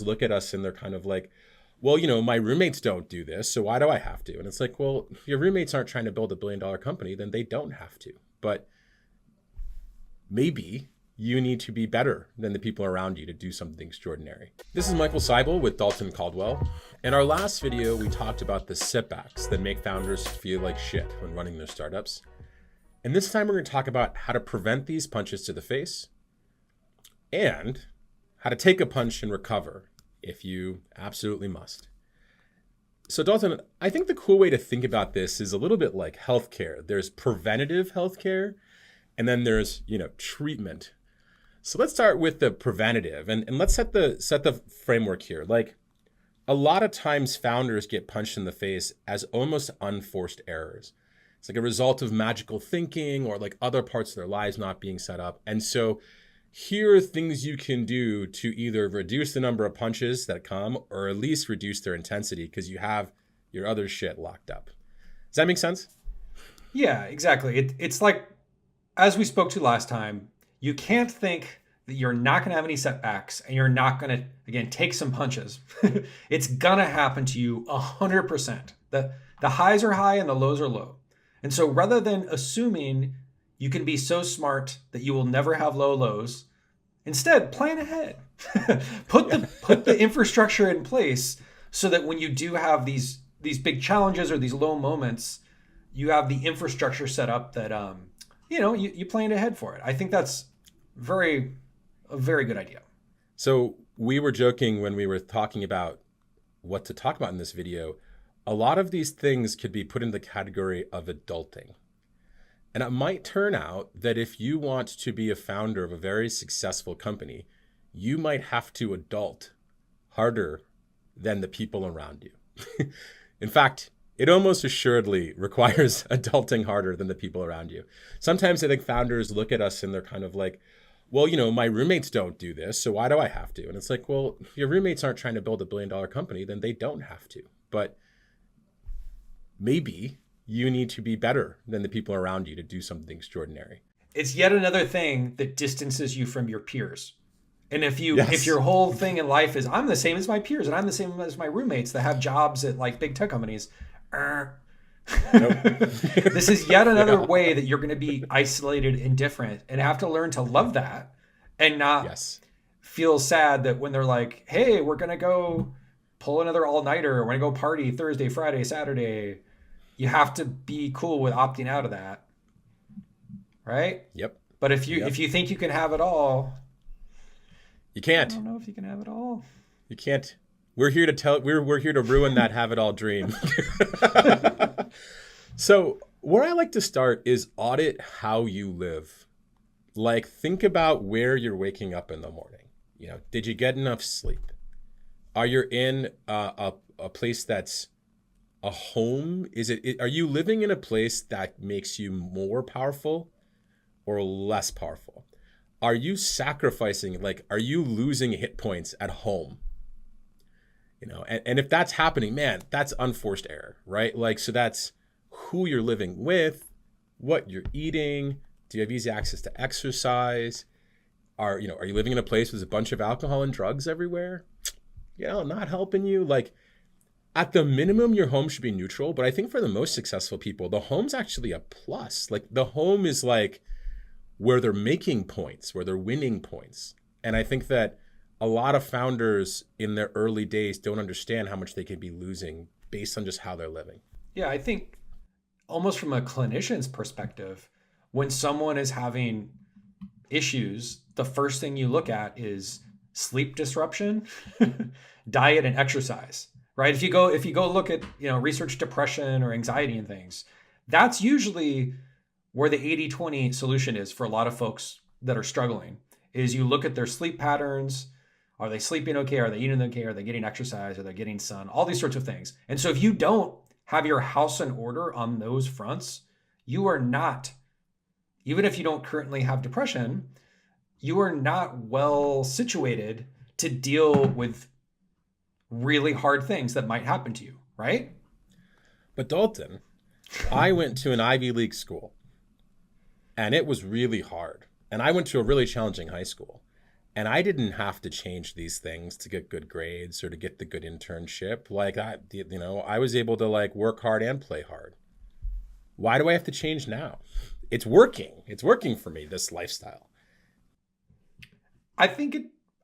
look at us and they're kind of like, well, my roommates don't do this, so why do I have to? And it's like, well, if your roommates aren't trying to build $1 billion company, then they don't have to. But maybe you need to be better than the people around you to do something extraordinary. This is Michael Seibel with Dalton Caldwell. In our last video, we talked about the setbacks that make founders feel like shit when running their startups. And this time we're going to talk about how to prevent these punches to the face and how to take a punch and recover if you absolutely must. So Dalton, I think the cool way to think about this is a little bit like healthcare. There's preventative healthcare, and then there's, treatment. So let's start with the preventative, and let's set the framework here. Like, a lot of times founders get punched in the face as almost unforced errors. It's like a result of magical thinking or like other parts of their lives not being set up. And so here are things you can do to either reduce the number of punches that come or at least reduce their intensity because you have your other shit locked up. Does that make sense? Yeah, exactly. It's like, as we spoke to last time, you can't think that you're not going to have any setbacks and you're not going to, again, take some punches. It's going to happen to you 100%. The highs are high and the lows are low. And so rather than assuming you can be so smart that you will never have low lows, instead plan ahead. Put the infrastructure in place so that when you do have these big challenges or these low moments, you have the infrastructure set up that you planned ahead for it. I think that's a very good idea. So we were joking when we were talking about what to talk about in this video. A lot of these things could be put in the category of adulting. And it might turn out that if you want to be a founder of a very successful company, you might have to adult harder than the people around you. In fact, it almost assuredly requires adulting harder than the people around you. Sometimes I think founders look at us and they're kind of like, well, my roommates don't do this, so why do I have to? And it's like, well, if your roommates aren't trying to build $1 billion company, then they don't have to. But maybe you need to be better than the people around you to do something extraordinary. It's yet another thing that distances you from your peers. And if Yes. your whole thing in life is I'm the same as my peers and I'm the same as my roommates that have jobs at like big tech companies, Nope. this is yet another way that you're going to be isolated and different and have to learn to love that and not feel sad that when they're like, hey, we're going to go pull another all-nighter, we're going to go party Thursday, Friday, Saturday. You have to be cool with opting out of that. Right? Yep. But if you think you can have it all, you can't. I don't know if you can have it all. You can't. We're here to ruin that have it all dream. So where I like to start is audit how you live. Like, think about where you're waking up in the morning. Did you get enough sleep? Are you in a place that's a home? Are you living in a place that makes you more powerful or less powerful? Are you sacrificing, are you losing hit points at home? And if that's happening, man, that's unforced error, right? So that's who you're living with, what you're eating. Do you have easy access to exercise? Are you living in a place with a bunch of alcohol and drugs everywhere? Not helping you. At the minimum, your home should be neutral. But I think for the most successful people, the home's actually a plus. The home is where they're making points, where they're winning points. And I think that a lot of founders in their early days don't understand how much they could be losing based on just how they're living. Yeah, I think almost from a clinician's perspective, when someone is having issues, the first thing you look at is sleep disruption, diet, and exercise. Right? If you go look at research depression or anxiety and things, that's usually where the 80-20 solution is for a lot of folks that are struggling. Is you look at their sleep patterns. Are they sleeping okay? Are they eating okay? Are they getting exercise? Are they getting sun? All these sorts of things. And so if you don't have your house in order on those fronts, you are not, even if you don't currently have depression, you are not well situated to deal with really hard things that might happen to you, right? But Dalton, I went to an Ivy League school and it was really hard. And I went to a really challenging high school. And I didn't have to change these things to get good grades or to get the good internship. Like I was able to like work hard and play hard. Why do I have to change now? It's working. It's working for me, this lifestyle. I think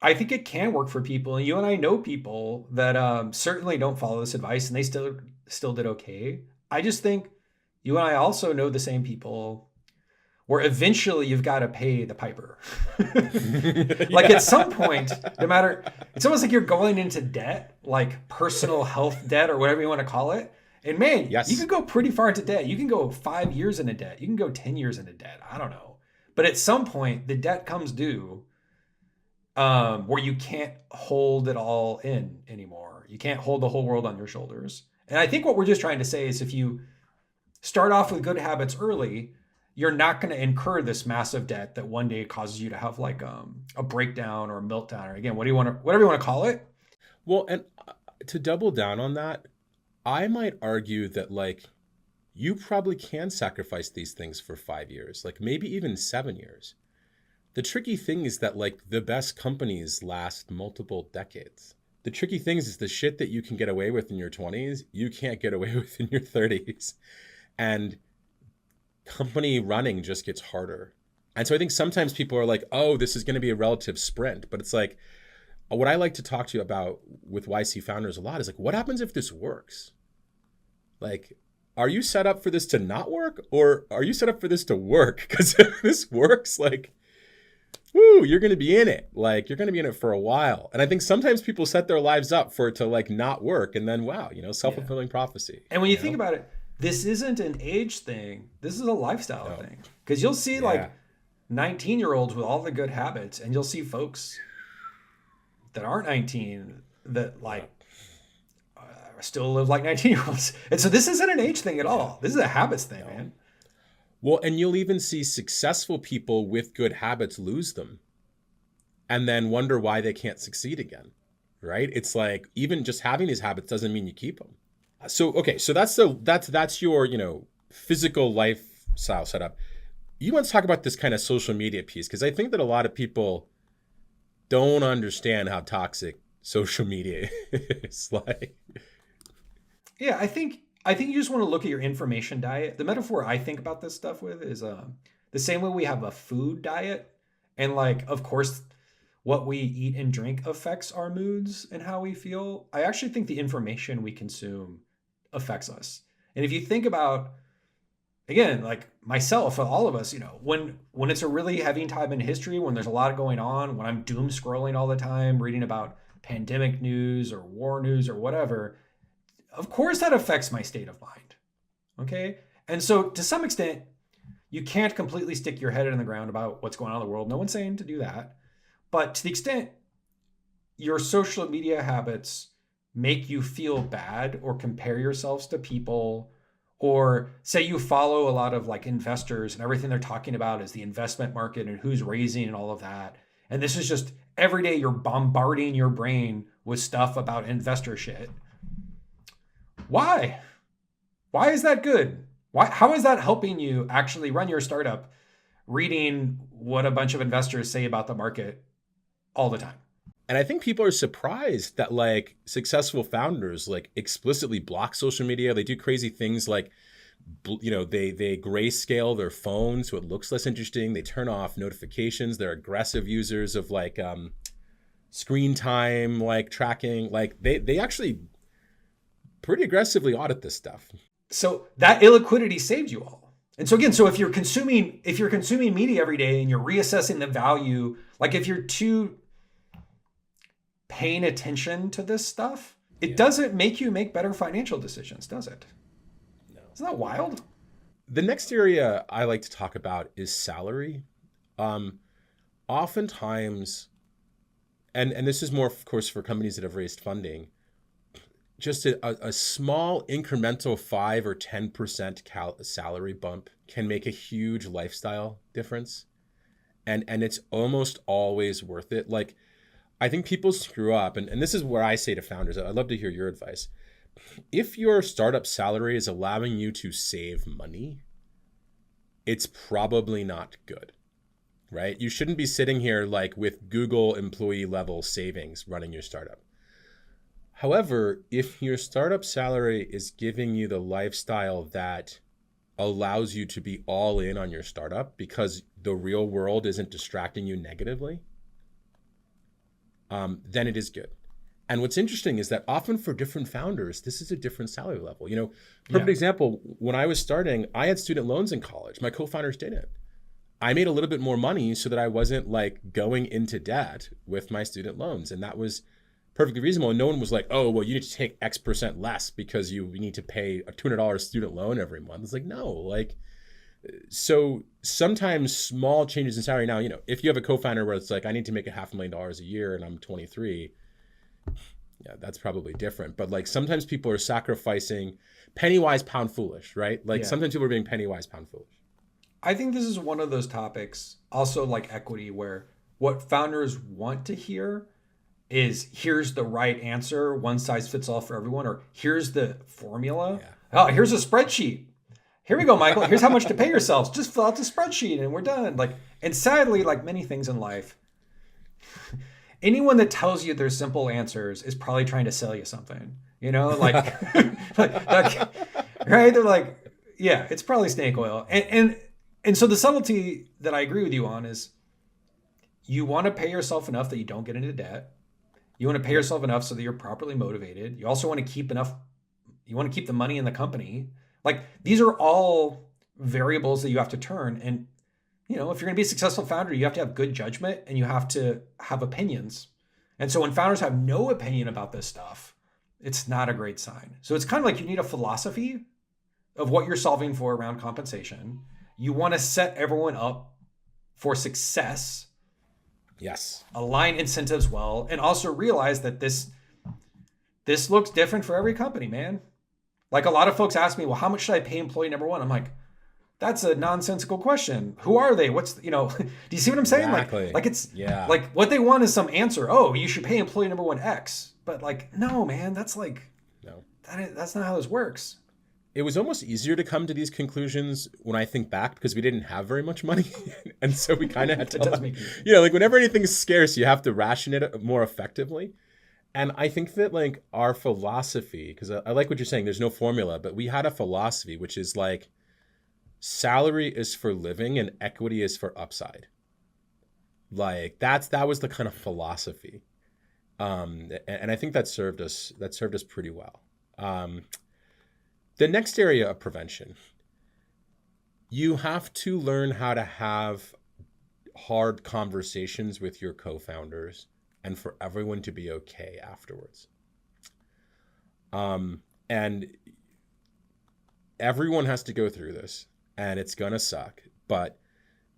it can work for people. And you and I know people that certainly don't follow this advice and they still did okay. I just think you and I also know the same people where eventually you've got to pay the piper. Like at some point, no matter, it's almost like you're going into debt, like personal health debt or whatever you want to call it. And man, yes, you can go pretty far into debt. You can go 5 years into debt. You can go 10 years into debt. I don't know. But at some point, the debt comes due where you can't hold it all in anymore. You can't hold the whole world on your shoulders. And I think what we're just trying to say is if you start off with good habits early, you're not going to incur this massive debt that one day causes you to have like a breakdown or a meltdown, or again, whatever you want to call it. Well, and to double down on that, I might argue that like you probably can sacrifice these things for 5 years, like maybe even 7 years. The tricky thing is that like the best companies last multiple decades. The tricky thing is the shit that you can get away with in your 20s, you can't get away with in your 30s. And company running just gets harder. And so I think sometimes people are like, oh, this is going to be a relative sprint. But it's like, what I like to talk to you about with YC founders a lot is like, what happens if this works? Like, are you set up for this to not work, or are you set up for this to work? Because if this works, like, woo, you're going to be in it. Like, you're going to be in it for a while. And I think sometimes people set their lives up for it to like not work. And then, wow, self-fulfilling prophecy. And when you think about it, this isn't an age thing. This is a lifestyle thing. Because you'll see like 19-year-olds with all the good habits, and you'll see folks that aren't 19 that like still live like 19-year-olds. And so this isn't an age thing at all. This is a habits thing, man. Well, and you'll even see successful people with good habits lose them and then wonder why they can't succeed again, right? It's like even just having these habits doesn't mean you keep them. So, okay, so that's your, physical lifestyle setup. You want to talk about this kind of social media piece, because I think that a lot of people don't understand how toxic social media is. Like, yeah, I think you just want to look at your information diet. The metaphor I think about this stuff with is the same way we have a food diet, and like, of course, what we eat and drink affects our moods and how we feel. I actually think the information we consume affects us. And if you think about, again, like myself, all of us, when it's a really heavy time in history, when there's a lot going on, when I'm doom scrolling all the time, reading about pandemic news or war news or whatever, of course that affects my state of mind. Okay. And so to some extent, you can't completely stick your head in the ground about what's going on in the world. No one's saying to do that. But to the extent your social media habits make you feel bad or compare yourselves to people, or say you follow a lot of like investors and everything they're talking about is the investment market and who's raising and all of that. And this is just every day you're bombarding your brain with stuff about investor shit. Why? Why is that good? How is that helping you actually run your startup, reading what a bunch of investors say about the market all the time? And I think people are surprised that like successful founders like explicitly block social media. They do crazy things like, they grayscale their phone so it looks less interesting. They turn off notifications. They're aggressive users of like screen time, like tracking. Like they actually pretty aggressively audit this stuff. So that illiquidity saved you all. And so again, if you're consuming media every day and you're reassessing the value, like if you're too paying attention to this stuff, it doesn't make you make better financial decisions, does it? No. Isn't that wild? The next area I like to talk about is salary. Oftentimes, and this is more, of course, for companies that have raised funding, just a small incremental 5 or 10% salary bump can make a huge lifestyle difference. And it's almost always worth it. Like, I think people screw up, and this is where I say to founders, I'd love to hear your advice. If your startup salary is allowing you to save money, it's probably not good, right? You shouldn't be sitting here like with Google employee level savings running your startup. However, if your startup salary is giving you the lifestyle that allows you to be all in on your startup because the real world isn't distracting you negatively, then it is good. And what's interesting is that often for different founders, this is a different salary level. You know, perfect example, when I was starting, I had student loans in college. My co-founders didn't. I made a little bit more money so that I wasn't like going into debt with my student loans. And that was perfectly reasonable. And no one was like, oh, well, you need to take X% less because you need to pay a $200 student loan every month. It's like, no, like, so sometimes small changes in salary. Now, you know, if you have a co-founder where it's like, I need to make $500,000 a year and I'm 23, yeah, that's probably different. But like sometimes people are sacrificing penny wise, pound foolish, right? Like sometimes people are being penny wise, pound foolish. I think this is one of those topics, also like equity, where what founders want to hear is here's the right answer, one size fits all for everyone, or here's the formula. Yeah. Oh, here's a spreadsheet. Here we go, Michael. Here's how much to pay yourselves. Just fill out the spreadsheet and we're done. Like, and sadly, like many things in life, anyone that tells you there's simple answers is probably trying to sell you something, you know, like, right? They're like, yeah, it's probably snake oil. And so the subtlety that I agree with you on is you want to pay yourself enough that you don't get into debt. You want to pay yourself enough so that you're properly motivated. You also want to keep enough, you want to keep the money in the company. Like these are all variables that you have to turn. And, you know, if you're going to be a successful founder, you have to have good judgment and you have to have opinions. And so when founders have no opinion about this stuff, it's not a great sign. So it's kind of like you need a philosophy of what you're solving for around compensation. You want to set everyone up for success. Yes. Align incentives well, and also realize that this looks different for every company, man. Like a lot of folks ask me, well, how much should I pay employee number one? I'm like, that's a nonsensical question. Who are they? What's, you know, do you see what I'm saying? Exactly. Like it's like what they want is some answer. Oh, you should pay employee number one X. But like, no, man, that's like, no, that's not how this works. It was almost easier to come to these conclusions when I think back because we didn't have very much money. And so we kind of had to, you know, like whenever anything is scarce, you have to ration it more effectively. And I think that like our philosophy, because I like what you're saying, there's no formula, but we had a philosophy, which is like salary is for living and equity is for upside. Like that was the kind of philosophy. And I think that served us pretty well. The next area of prevention, you have to learn how to have hard conversations with your co-founders and for everyone to be okay afterwards. And everyone has to go through this and it's gonna suck. But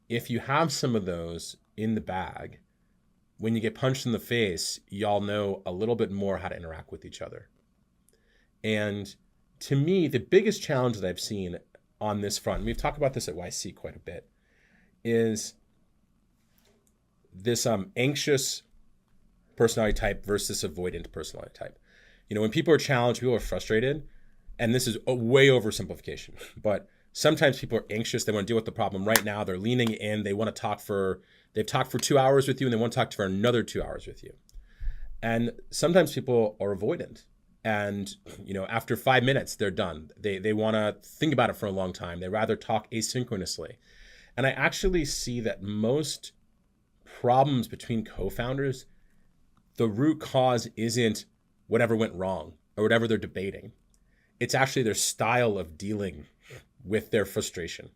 if you have some of those in the bag, when you get punched in the face, y'all know a little bit more how to interact with each other. And to me, the biggest challenge that I've seen on this front, and we've talked about this at YC quite a bit, is this anxious personality type versus avoidant personality type. You know, when people are challenged, people are frustrated, and this is a way oversimplification, but sometimes people are anxious. They want to deal with the problem right now. They're leaning in. They want to they've talked for 2 hours with you and they want to talk for another 2 hours with you. And sometimes people are avoidant. And, you know, after 5 minutes, they're done. They want to think about it for a long time. They rather talk asynchronously. And I actually see that most problems between co-founders, the root cause isn't whatever went wrong or whatever they're debating. It's actually their style of dealing with their frustration.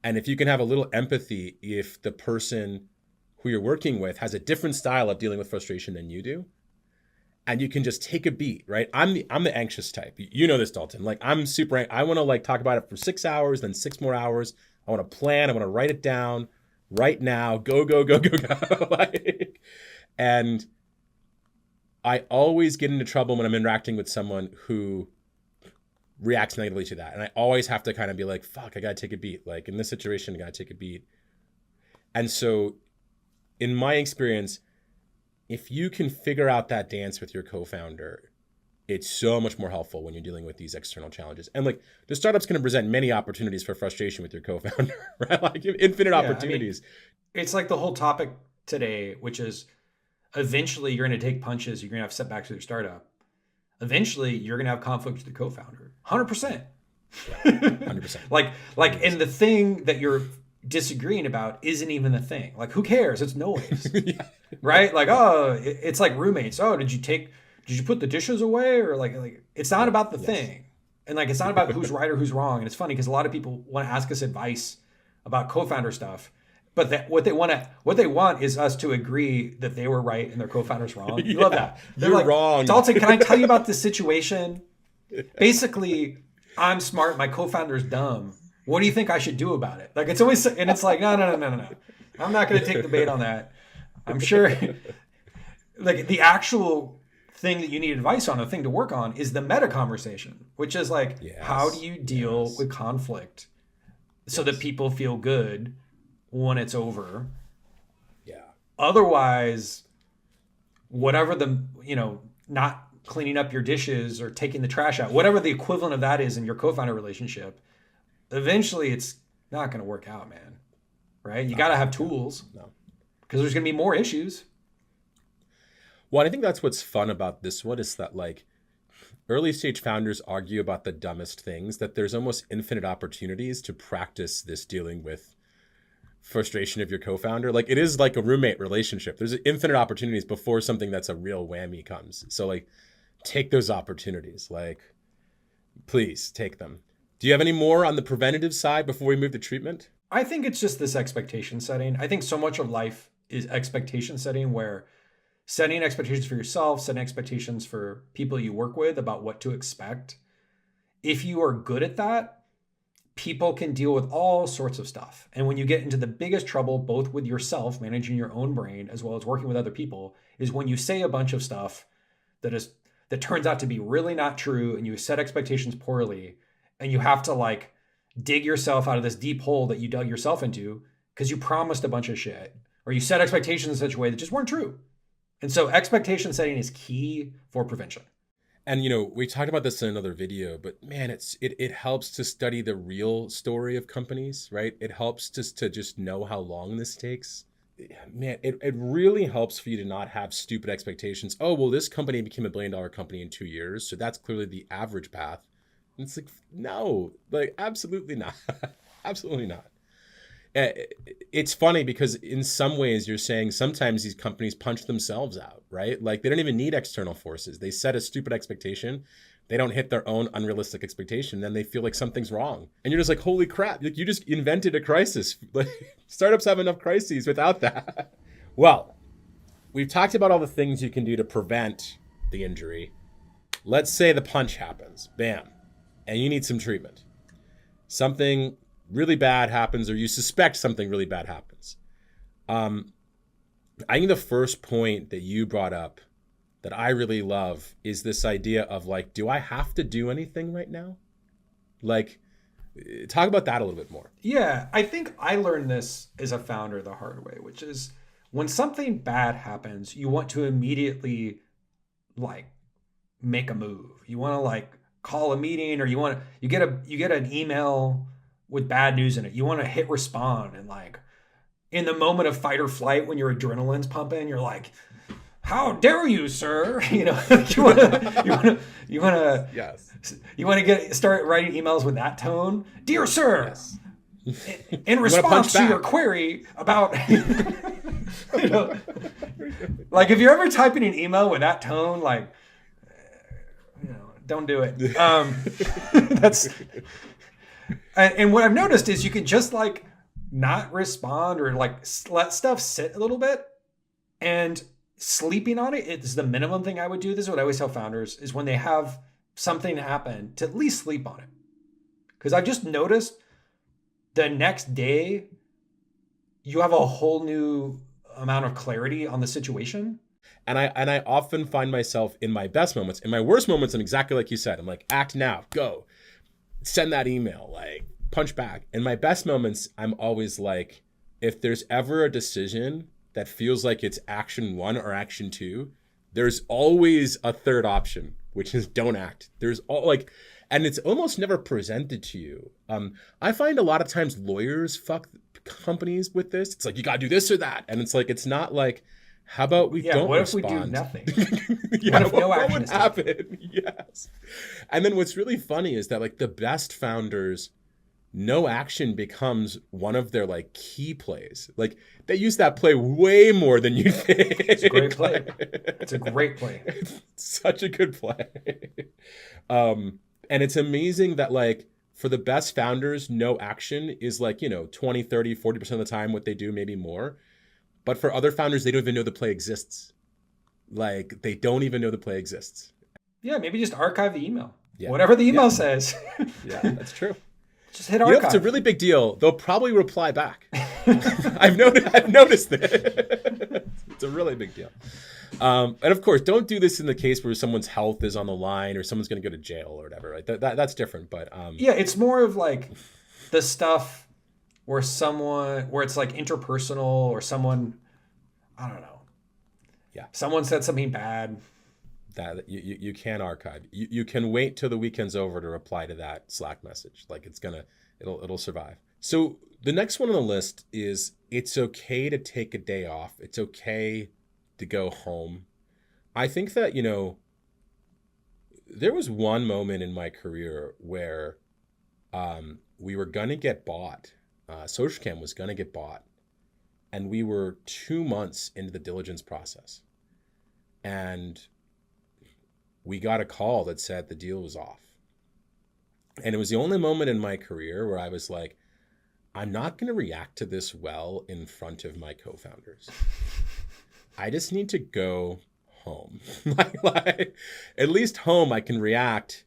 And if you can have a little empathy, if the person who you're working with has a different style of dealing with frustration than you do, and you can just take a beat, right? I'm the anxious type. You know this, Dalton. Like I want to like talk about it for 6 hours, then 6 more hours. I want to plan. I want to write it down right now. Go. Like, and I always get into trouble when I'm interacting with someone who reacts negatively to that. And I always have to kind of be like, fuck, I got to take a beat. Like in this situation, I got to take a beat. And so in my experience, if you can figure out that dance with your co-founder, it's so much more helpful when you're dealing with these external challenges. And like the startup's going to present many opportunities for frustration with your co-founder, right? Like infinite opportunities. It's like the whole topic today, which is eventually you're going to take punches. You're going to have setbacks with your startup. Eventually you're going to have conflict with the co-founder. 100%. 100%. Like, and the thing that you're disagreeing about isn't even the thing. Like, who cares? It's noise, yeah. Right? Like, oh, it's like roommates. Oh, did you put the dishes away? Or like it's not about the thing. And like, it's not about who's right or who's wrong. And it's funny because a lot of people want to ask us advice about co-founder stuff, but what they want is us to agree that they were right and their co-founder's wrong. You love that. They're You're like, wrong. Dalton, can I tell you about this situation? Basically, I'm smart. My co-founder's dumb. What do you think I should do about it? Like, it's always, and it's like, no. I'm not going to take the bait on that. I'm sure like the actual thing that you need advice on, a thing to work on is the meta conversation, which is like, how do you deal with conflict so that people feel good when it's over? Yeah. Otherwise, whatever not cleaning up your dishes or taking the trash out, whatever the equivalent of that is in your co-founder relationship, eventually it's not going to work out, man. Right? You got to have tools because there's going to be more issues. Well, I think that's what's fun about this one is that like early stage founders argue about the dumbest things, that there's almost infinite opportunities to practice this dealing with frustration of your co-founder. Like it is like a roommate relationship. There's infinite opportunities before something that's a real whammy comes. So like take those opportunities, like please take them. Do you have any more on the preventative side before we move to treatment? I think it's just this expectation setting. I think so much of life is expectation setting, where setting expectations for yourself, setting expectations for people you work with about what to expect. If you are good at that, people can deal with all sorts of stuff. And when you get into the biggest trouble, both with yourself, managing your own brain, as well as working with other people, is when you say a bunch of stuff that turns out to be really not true, and you set expectations poorly, and you have to like dig yourself out of this deep hole that you dug yourself into because you promised a bunch of shit, or you set expectations in such a way that just weren't true. And so expectation setting is key for prevention. And, we talked about this in another video, but man, it helps to study the real story of companies, right? It helps to just know how long this takes. Man, it really helps for you to not have stupid expectations. Oh, well, this company became $1 billion company in 2 years. So that's clearly the average path. And it's like, no, like, absolutely not. Absolutely not. It's funny because in some ways you're saying sometimes these companies punch themselves out, right? Like they don't even need external forces. They set a stupid expectation. They don't hit their own unrealistic expectation. Then they feel like something's wrong. And you're just like, holy crap, like you just invented a crisis. Like startups have enough crises without that. Well, we've talked about all the things you can do to prevent the injury. Let's say the punch happens, bam, and you need some treatment. Something really bad happens, or you suspect something really bad happens. I think the first point that you brought up that I really love is this idea of like, do I have to do anything right now? Like, talk about that a little bit more. Yeah, I think I learned this as a founder the hard way, which is when something bad happens, you want to immediately like make a move. You want to like call a meeting, or you get an email with bad news in it. You want to hit respond, and like in the moment of fight or flight when your adrenaline's pumping, you're like, how dare you, sir? You want to start writing emails with that tone. Dear sir, yes. In response to your query about, like if you're ever typing an email with that tone, like, don't do it. That's, and what I've noticed is you can just like not respond, or like let stuff sit a little bit, and sleeping on it is the minimum thing I would do. This is what I always tell founders, is when they have something happen, to at least sleep on it. Because I've just noticed the next day you have a whole new amount of clarity on the situation. And I often find myself in my best moments, in my worst moments, and exactly like you said, I'm like, act now, go, send that email, like punch back. In my best moments, I'm always like, if there's ever a decision that feels like it's action 1 or action 2, there's always a third option, which is don't act. There's all like, and it's almost never presented to you. I find a lot of times lawyers fuck companies with this. It's like, you gotta do this or that. And it's like, it's not like, how about we don't what respond? If we do nothing? Yeah, what if no action would is happen? Yes. And then what's really funny is that like the best founders, no action becomes one of their like key plays. Like they use that play way more than you think. It's a great play. It's a great play. It's such a good play. And it's amazing that like for the best founders, no action is like, 20, 30, 40% of the time what they do, maybe more. But for other founders, they don't even know the play exists. Like they don't even know the play exists. Yeah, maybe just archive the email. Yeah. Whatever the email says. Yeah, that's true. Just hit archive. It's a really big deal. They'll probably reply back. I've noticed it. It's a really big deal. And of course, don't do this in the case where someone's health is on the line or someone's going to go to jail or whatever. Right? That's different. But yeah, it's more of like the stuff where it's like interpersonal or someone, I don't know. Yeah. Someone said something bad. That you can archive. You can wait till the weekend's over to reply to that Slack message. Like it'll survive. So the next one on the list is it's okay to take a day off. It's okay to go home. I think that, there was one moment in my career where we were going to get bought. SocialCam was going to get bought. And we were 2 months into the diligence process. And we got a call that said the deal was off. And it was the only moment in my career where I was like, I'm not going to react to this well in front of my co-founders. I just need to go home. like, at least home I can react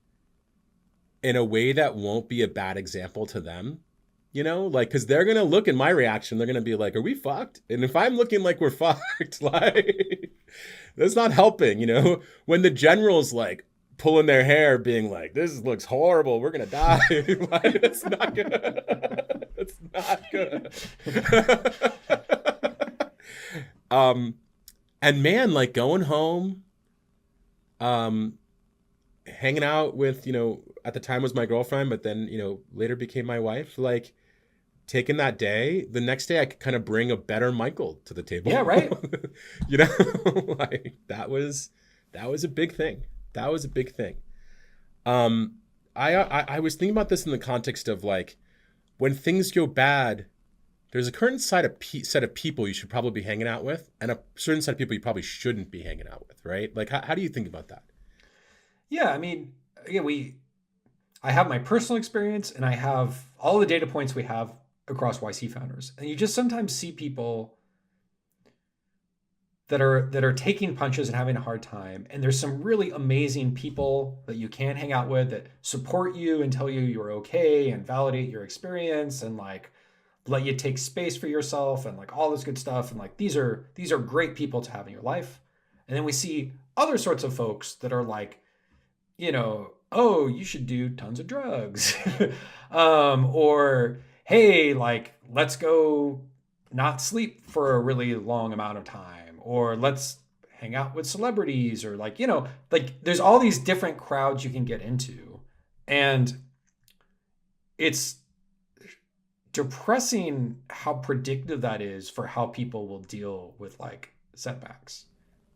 in a way that won't be a bad example to them. Because they're going to look at my reaction. They're going to be like, are we fucked? And if I'm looking like we're fucked, like, that's not helping, When the general's like pulling their hair, being like, this looks horrible. We're going to die. Like, it's not good. It's not good. And man, like going home, hanging out with, at the time was my girlfriend, but then, later became my wife, like taking that day, the next day I could kind of bring a better Michael to the table. Yeah, right. Like that was a big thing. That was a big thing. I was thinking about this in the context of like, when things go bad, there's a certain set of people you should probably be hanging out with and a certain set of people you probably shouldn't be hanging out with, right? Like, how do you think about that? Yeah, I mean, again, I have my personal experience and I have all the data points we have across YC founders. And you just sometimes see people that are taking punches and having a hard time. And there's some really amazing people that you can hang out with that support you and tell you you're okay and validate your experience and like let you take space for yourself and like all this good stuff. And like these are great people to have in your life. And then we see other sorts of folks that are like, oh, you should do tons of drugs. Or, hey, like, let's go not sleep for a really long amount of time. Or let's hang out with celebrities. Or like, like there's all these different crowds you can get into. And it's depressing how predictive that is for how people will deal with like setbacks,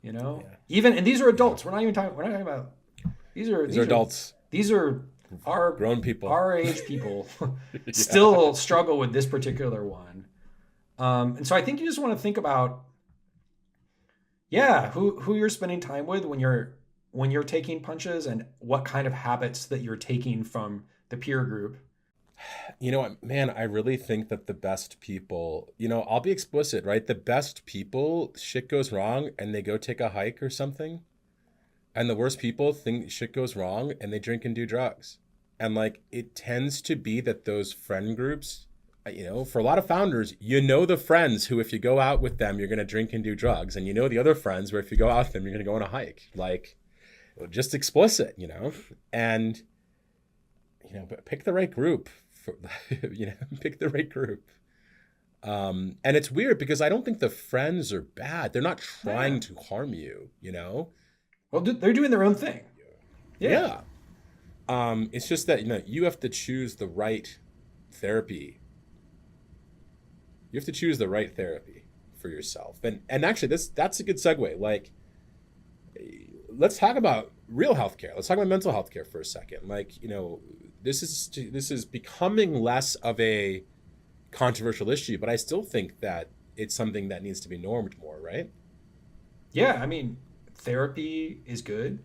Yeah. Even, and these are adults. We're not talking about, these are adults. These are our grown people, our age people still struggle with this particular one. And so I think you just want to think about, who you're spending time with when you're taking punches and what kind of habits that you're taking from the peer group. Man, I really think that the best people, I'll be explicit, right? The best people, shit goes wrong and they go take a hike or something. And the worst people think shit goes wrong and they drink and do drugs. And like, it tends to be that those friend groups, for a lot of founders, the friends who, if you go out with them, you're going to drink and do drugs. And the other friends where if you go out with them, you're going to go on a hike. Like, just explicit, and, but pick the right group. Pick the right group. And it's weird because I don't think the friends are bad. They're not trying to harm you, Well, they're doing their own thing. Yeah. It's just that, you have to choose the right therapy. You have to choose the right therapy for yourself. And actually that's a good segue. Like, let's talk about real healthcare. Let's talk about mental health care for a second. Like, this is becoming less of a controversial issue, but I still think that it's something that needs to be normed more, right? Yeah, I mean, therapy is good.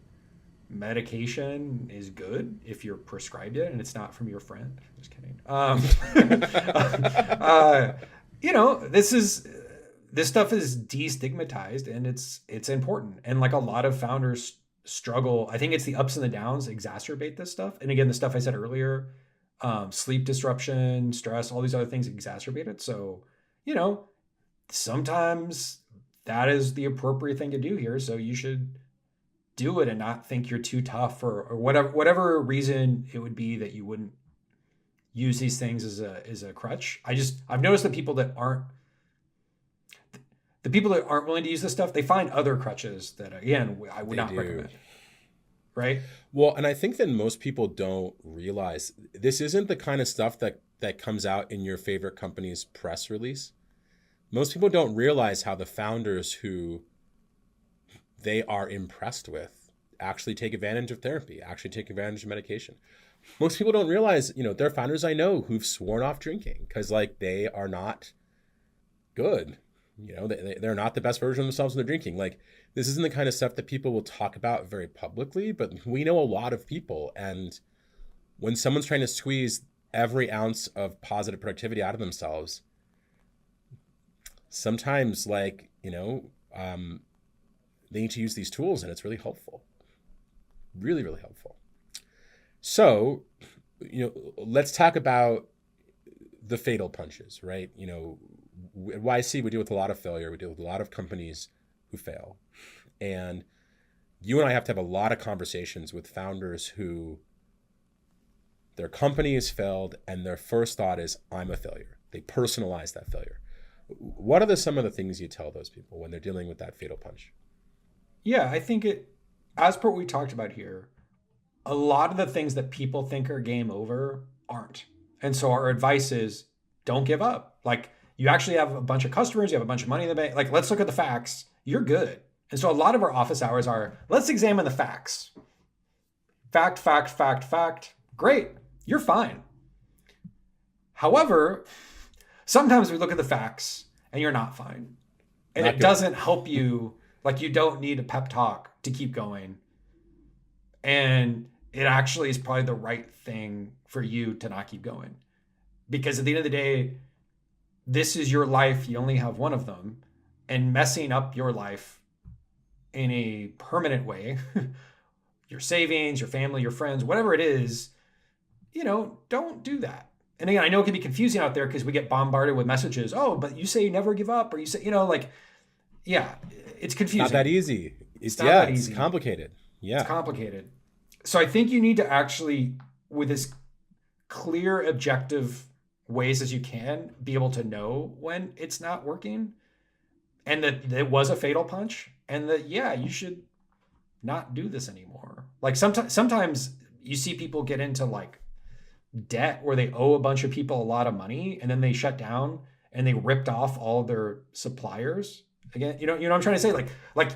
Medication is good if you're prescribed it and it's not from your friend. Just kidding. This stuff is destigmatized and it's important. And like a lot of founders struggle. I think it's the ups and the downs exacerbate this stuff. And again, the stuff I said earlier, sleep disruption, stress, all these other things exacerbate it. So, sometimes that is the appropriate thing to do here. So you should do it and not think you're too tough or whatever reason it would be that you wouldn't use these things as a crutch. I've noticed the people that aren't willing to use this stuff, they find other crutches that, again, I would not recommend. Right? Well, and I think that most people don't realize this isn't the kind of stuff that comes out in your favorite company's press release. Most people don't realize how the founders who they are impressed with actually take advantage of therapy, actually take advantage of medication. Most people don't realize, there are founders I know who've sworn off drinking because like they are not good. They're not the best version of themselves when they're drinking. Like, this isn't the kind of stuff that people will talk about very publicly, but we know a lot of people. And when someone's trying to squeeze every ounce of positive productivity out of themselves, sometimes they need to use these tools and it's really helpful. Really, really helpful. So, let's talk about the fatal punches, right? At YC, we deal with a lot of failure. We deal with a lot of companies who fail. And you and I have to have a lot of conversations with founders who their company has failed and their first thought is, I'm a failure. They personalize that failure. What are some of the things you tell those people when they're dealing with that fatal punch? Yeah, I think as per what we talked about here, a lot of the things that people think are game over aren't. And so our advice is don't give up. Like, you actually have a bunch of customers, you have a bunch of money in the bank. Like, let's look at the facts. You're good. And so a lot of our office hours are, let's examine the facts. Fact, fact, fact, fact. Great. You're fine. However, sometimes we look at the facts and you're not fine. And it doesn't help you. Like, you don't need a pep talk to keep going. And it actually is probably the right thing for you to not keep going. Because at the end of the day, this is your life. You only have one of them. And messing up your life in a permanent way, your savings, your family, your friends, whatever it is, don't do that. And again, I know it can be confusing out there because we get bombarded with messages. Oh, but you say you never give up, or you say, yeah, it's confusing. Not that easy. It's not that easy. It's complicated. Yeah. It's complicated. So I think you need to actually, with as clear, objective ways as you can, be able to know when it's not working and that it was a fatal punch and that, yeah, you should not do this anymore. Like sometimes you see people get into like debt where they owe a bunch of people a lot of money and then they shut down and they ripped off all of their suppliers. Again, you know what I'm trying to say? Like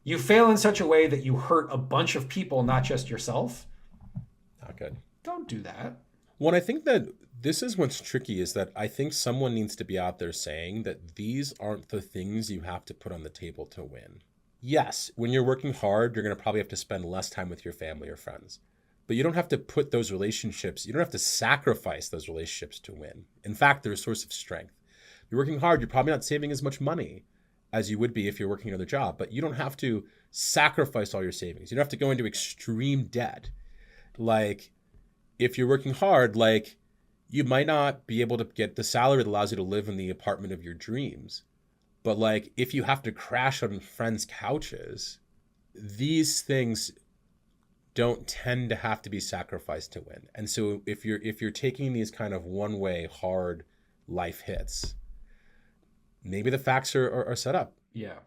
you fail in such a way that you hurt a bunch of people, not just yourself. Not good. Don't do that. Well, I think that this is what's tricky is that I think someone needs to be out there saying that these aren't the things you have to put on the table to win. Yes, when you're working hard, you're going to probably have to spend less time with your family or friends. But you don't have to put those relationships, you don't have to sacrifice those relationships to win. In fact, they're a source of strength. You're working hard, you're probably not saving as much money as you would be if you're working another job, but you don't have to sacrifice all your savings. You don't have to go into extreme debt. Like, if you're working hard, like, you might not be able to get the salary that allows you to live in the apartment of your dreams. But like, if you have to crash on friends' couches, these things don't tend to have to be sacrificed to win. And so if you're taking these kind of one-way hard life hits, maybe the facts are set up. Yeah.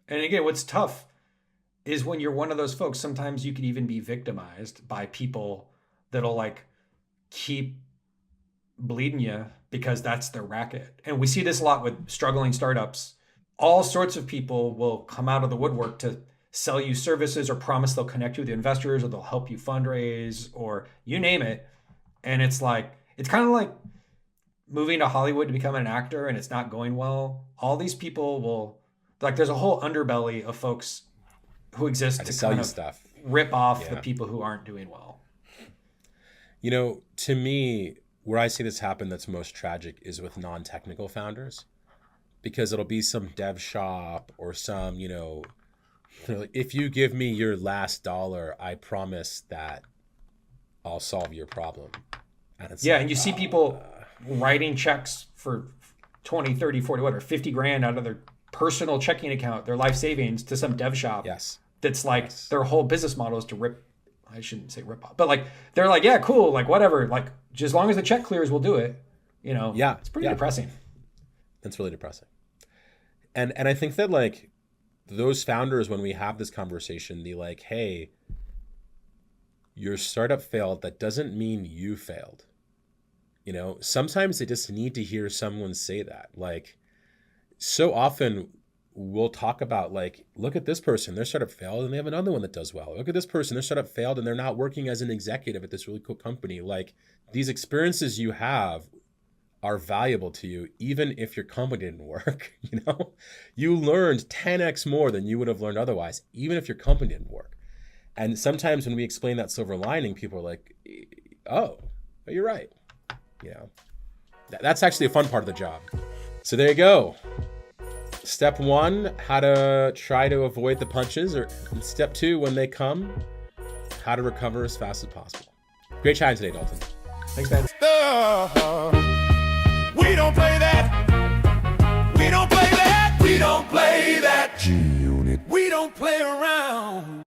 And again, what's tough is when you're one of those folks, sometimes you could even be victimized by people that'll like keep bleeding you because that's their racket. And we see this a lot with struggling startups. All sorts of people will come out of the woodwork to sell you services or promise they'll connect you with investors or they'll help you fundraise or you name it. And it's like, it's kind of like moving to Hollywood to become an actor and it's not going well. All these people will, like, there's a whole underbelly of folks who exist to sell kind you of stuff. Rip off the people who aren't doing well. You know, to me, where I see this happen that's most tragic is with non-technical founders, because it'll be some dev shop or some, you know, if you give me your last dollar, I promise that I'll solve your problem. And it's and you see people writing checks for 20, 30, 40, whatever, 50 grand out of their personal checking account, their life savings, to some dev shop. Yes. That's like their whole business model is to rip. I shouldn't say rip off, but like, they're like, yeah, cool. Like whatever, like just as long as the check clears, we'll do it. You know? Yeah. It's pretty depressing. It's really depressing. And I think that like those founders, when we have this conversation, they like, hey, your startup failed. That doesn't mean you failed. You know, sometimes they just need to hear someone say that. Like, so often we'll talk about like, look at this person, their startup failed and they have another one that does well. Look at this person, their startup failed and they're not working as an executive at this really cool company. Like, these experiences you have are valuable to you, even if your company didn't work. You know, you learned 10x more than you would have learned otherwise, even if your company didn't work. And sometimes when we explain that silver lining, people are like, oh, you're right. You know, that's actually a fun part of the job. So there you go. Step 1, how to try to avoid the punches, or step 2, when they come, how to recover as fast as possible. Great chatting today, Dalton. Thanks, man. We don't play that. We don't play that. We don't play that. G-Unit. We don't play around.